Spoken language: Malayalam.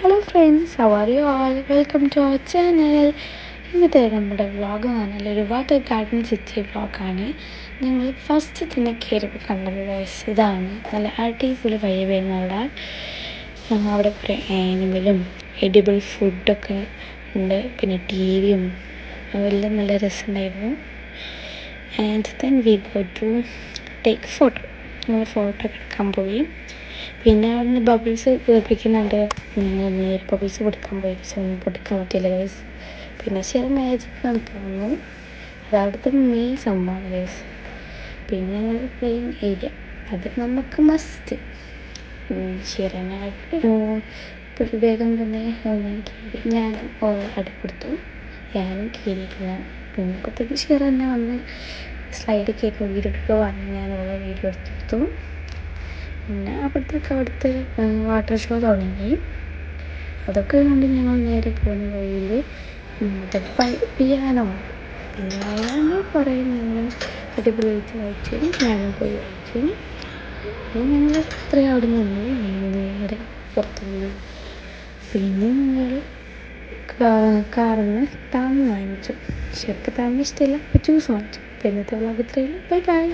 Hello friends, how are you all? Welcome to our channel. ഇന്നത്തെ നമ്മുടെ വ്ളോഗ് എന്ന് പറഞ്ഞാൽ ഒരു വാട്ടർ ഗാർഡൻ സിറ്റി വ്ളോഗാണ്. ഞങ്ങൾ ഫസ്റ്റ് തന്നെ കയറിയപ്പോൾ കണ്ടത് ഇതാണ്. നല്ല അടിപൊളി വൈബായിരുന്നു. അവിടെ കുറേ ആനിമലും എഡിബിൾ ഫുഡൊക്കെ ഉണ്ട്, പിന്നെ ടി വിയും എല്ലാം നല്ല രസമുണ്ടായിരുന്നു. And then we go to take photo. നമ്മൾ ഫോട്ടോ ഒക്കെ എടുക്കാൻ പോയി. പിന്നെ അവിടുന്ന് ബബിൾസ് കേൾപ്പിക്കുന്നുണ്ട്. നേരെ ബബിൾസ് പൊടിക്കാൻ പോയി, പൊടിക്കാൻ പറ്റിയില്ല ഗൈസ്. പിന്നെ ചില മാജിക് നടക്കുന്നു. അത് അവിടുത്തെ മെയിൻ സംഭവമാണ് ഗൈസ്. പിന്നെ പ്ലെയിൻ ഏരിയ, അത് നമുക്ക് മസ്റ്റ്. വേഗം തന്നെ ഞാൻ അടിക്കൊടുത്തു. ഞാനും കയറിയിട്ടില്ല. പിന്നെ അപ്പോഴത്തേക്ക് ഷെയർ തന്നെ വന്ന് സ്ലൈഡ് കയറ്റി വീഡിയോ വന്ന് ഞാൻ വീഡിയോ എടുത്തെടുത്തു. പിന്നെ അവിടുത്തെ വാട്ടർ ഷോ തുടങ്ങി. അതൊക്കെ കണ്ട് ഞങ്ങൾ നേരെ പോകുന്ന വഴിയിൽ പിയാനോ കുറേ ഞങ്ങൾ അടിപൊളിയായിട്ട് വായിച്ചു. ഞാനും പോയി വായിച്ചു. ഞങ്ങൾ അത്രയും അവിടെ നിന്ന് നേരെ പുറത്തുനിന്ന് പിന്നെ ഞങ്ങൾ കാറിൽ നിന്ന് താങ്ങ് വാങ്ങിച്ചു. ശരിക്കും താങ്ങ് ഇഷ്ടമില്ല, അപ്പോൾ ജ്യൂസ് വാങ്ങിച്ചു. ഇന്നത്തെ വ്ളോഗ് ഇത്രയും. Bye bye.